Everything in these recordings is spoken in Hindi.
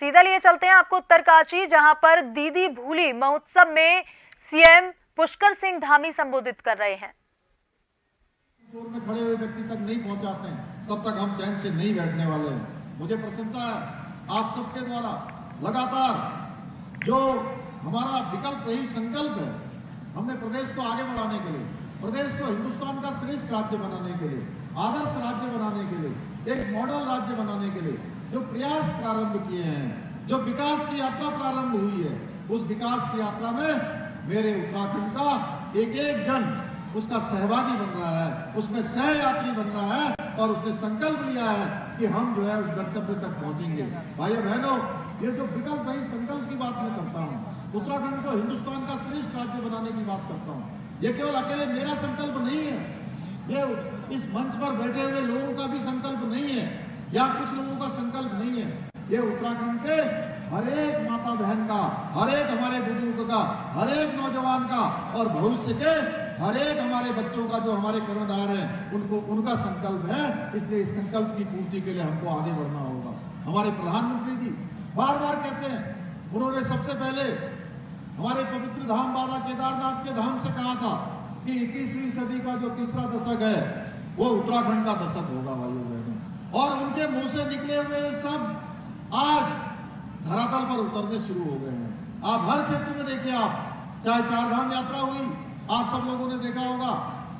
सीधा लिए चलते हैं आपको उत्तरकाशी, जहां पर दीदी भूली महोत्सव में सीएम पुष्कर सिंह धामी संबोधित कर रहे हैं। जोर में खड़े हुए व्यक्ति तक नहीं पहुंचाते हैं, तब तक हम चैन से नहीं बैठने वाले हैं। मुझे प्रसन्नता है आप सबके द्वारा लगातार जो हमारा विकल्प रही संकल्प है, हमने प्रदेश को आगे बढ़ाने के लिए, प्रदेश को हिंदुस्तान का श्रेष्ठ राज्य बनाने के लिए, आदर्श राज्य बनाने के लिए, एक मॉडल राज्य बनाने के लिए जो प्रयास प्रारंभ किए हैं, जो विकास की यात्रा प्रारंभ हुई है, उस विकास की यात्रा में मेरे उत्तराखंड का एक एक जन उसका सहभागी बन रहा है, उसमें सहयात्री बन रहा है और उसने संकल्प लिया है कि हम जो है उस गंतव्य तक पहुंचेंगे। भाइयों बहनों, ये जो विकल्प है, संकल्प की बात मैं करता हूँ, उत्तराखंड को हिंदुस्तान का श्रेष्ठ राज्य बनाने की बात करता हूँ। ये केवल अकेले मेरा संकल्प नहीं है, ये इस मंच पर बैठे हुए लोगों का भी संकल्प नहीं है या कुछ लोगों का संकल्प नहीं है। ये उत्तराखंड के हर एक माता बहन का, हर एक हमारे बुजुर्ग का, हर एक नौजवान का और भविष्य के हर एक हमारे बच्चों का, जो हमारे कर्णधार हैं, उनका संकल्प है। इसलिए इस संकल्प की पूर्ति के लिए हमको आगे बढ़ना होगा। हमारे प्रधानमंत्री जी बार बार कहते हैं, उन्होंने सबसे पहले हमारे पवित्र धाम बाबा केदारनाथ के धाम से कहा था कि 21वीं सदी का जो तीसरा दशक है वो उत्तराखंड का दशक होगा। भाइयों बहनों, और उनके मुंह से निकले हुए सब आज धरातल पर उतरने शुरू हो गए हैं। आप हर क्षेत्र में देखिए, आप चाहे चारधाम यात्रा हुई, आप सब लोगों ने देखा होगा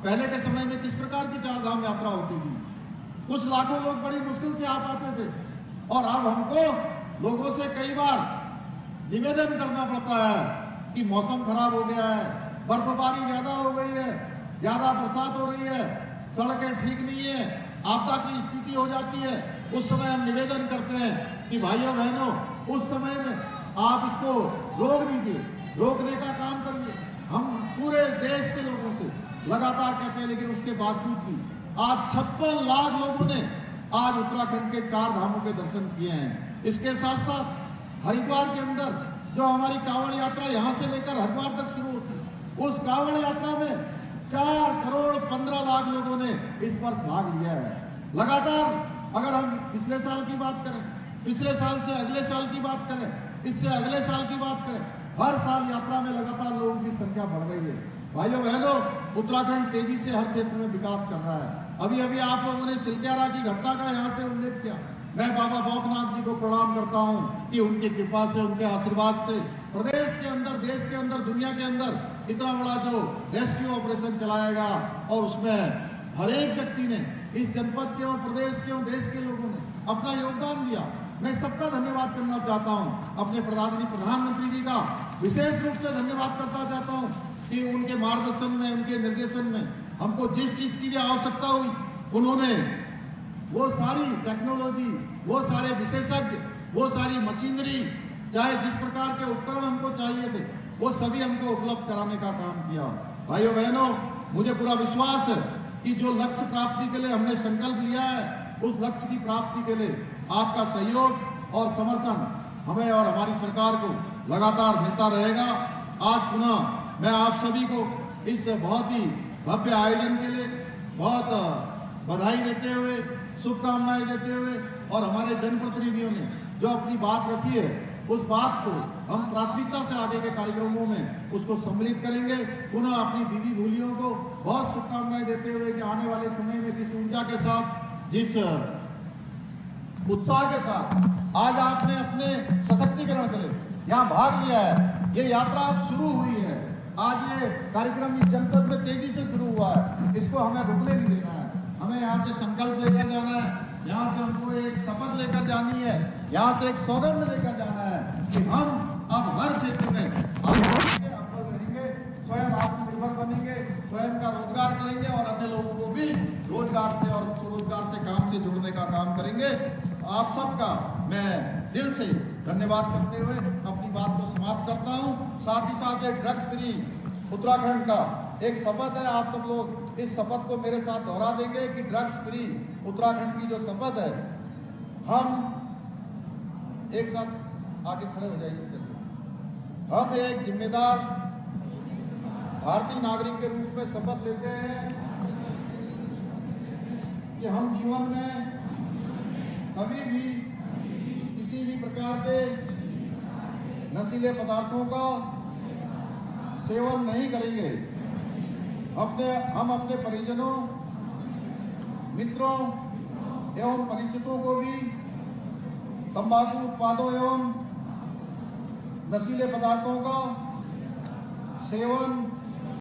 पहले के समय में किस प्रकार की चारधाम यात्रा होती थी। कुछ लाखों लोग बड़ी मुश्किल से आ पाते थे और अब हमको लोगों से कई बार निवेदन करना पड़ता है कि मौसम खराब हो गया है, बर्फबारी ज्यादा हो गई है, ज्यादा बरसात हो रही है, सड़कें ठीक नहीं है, आपदा की स्थिति हो जाती है। उस समय हम निवेदन करते हैं कि भाइयों बहनों, उस समय में आप इसको रोक दीजिए, रोकने का काम करिए। हम पूरे देश के लोगों से लगातार कहते हैं, लेकिन उसके बावजूद भी आज 56 लाख लोगों ने आज उत्तराखंड के 4 धामों के दर्शन किए हैं। इसके साथ साथ हरिद्वार के अंदर जो हमारी कांवड़ यात्रा यहाँ से लेकर हरिद्वार तक शुरू होती है, उस कांवड़ यात्रा में 4 करोड़ 15 लाख लोगों ने इस वर्ष भाग लिया है। लगातार अगर हम पिछले साल की बात करें, पिछले साल से अगले साल की बात करें, इससे अगले साल की बात करें, हर साल यात्रा में लगातार लोगों की संख्या बढ़ रही है। भाइयों बहनों, उत्तराखंड तेजी से हर क्षेत्र में विकास कर रहा है। अभी अभी आप लोगों ने सिलक्यारा की घटना का यहाँ से उल्लेख किया। मैं बाबा भौकनाथ जी को प्रणाम करता हूँ कि उनकी कृपा से, उनके आशीर्वाद से प्रदेश के अंदर, देश के अंदर, दुनिया के अंदर इतना बड़ा जो रेस्क्यू ऑपरेशन चलाएगा और उसमें हर एक व्यक्ति ने, इस जनपद के और प्रदेश के और देश के लोगों ने अपना योगदान दिया। मैं सबका धन्यवाद करना चाहता हूं। अपने प्रधानमंत्री जी का विशेष रूप से धन्यवाद करना चाहता हूं कि उनके मार्गदर्शन में, उनके निर्देशन में हमको जिस चीज की भी आवश्यकता हुई, उन्होंने वो सारी टेक्नोलॉजी, वो सारे विशेषज्ञ, वो सारी मशीनरी, चाहे जिस प्रकार के उपकरण हमको चाहिए थे, वो सभी हमको उपलब्ध कराने का काम किया। भाइयों बहनों, मुझे पूरा विश्वास है कि जो लक्ष्य प्राप्ति के लिए हमने संकल्प लिया है, उस लक्ष्य की प्राप्ति के लिए आपका सहयोग और समर्थन हमें और हमारी सरकार को लगातार मिलता रहेगा। आज पुनः मैं आप सभी को इस बहुत ही भव्य आयोजन के लिए बहुत बधाई देते हुए, शुभकामनाएं देते हुए, और हमारे जनप्रतिनिधियों ने जो अपनी बात रखी है, उस बात को हम प्राथमिकता से आगे के कार्यक्रमों में उसको सम्मिलित करेंगे। पुनः अपनी दीदी भूलियों को बहुत शुभकामनाएं देते हुए कि आने वाले समय में जिस ऊर्जा के साथ, जिस उत्साह के साथ आज आपने अपने सशक्तिकरण के लिए यहाँ भाग लिया है, ये यात्रा अब शुरू हुई है। आज ये कार्यक्रम इस जनपद में तेजी से शुरू हुआ है, इसको हमें रुकने नहीं देना है। हमें यहाँ से संकल्प लेकर जाना है, यहाँ से हमको एक शपथ लेकर जानी है, यहाँ से एक सौगंध लेकर जाना है कि हम अब हर क्षेत्र में अव्वल रहेंगे, स्वयं आत्मनिर्भर बनेंगे, स्वयं का रोजगार करेंगे और अन्य लोगों को भी रोजगार से और स्वरोजगार से, काम से जोड़ने का काम करेंगे। आप सबका मैं दिल से धन्यवाद करते हुए अपनी बात को समाप्त करता हूँ। साथ ही साथ एक ड्रग्स फ्री उत्तराखंड का एक शपथ है, आप सब लोग इस शपथ को मेरे साथ दोहरा देंगे कि ड्रग्स फ्री उत्तराखंड की जो शपथ है, हम एक साथ आगे खड़े हो जाइए। हम एक जिम्मेदार भारतीय नागरिक के रूप में शपथ लेते हैं कि हम जीवन में कभी भी किसी भी प्रकार के नशीले पदार्थों का सेवन नहीं करेंगे। हम अपने परिजनों, मित्रों एवं परिचितों को भी तंबाकू उत्पादों एवं नशीले पदार्थों का सेवन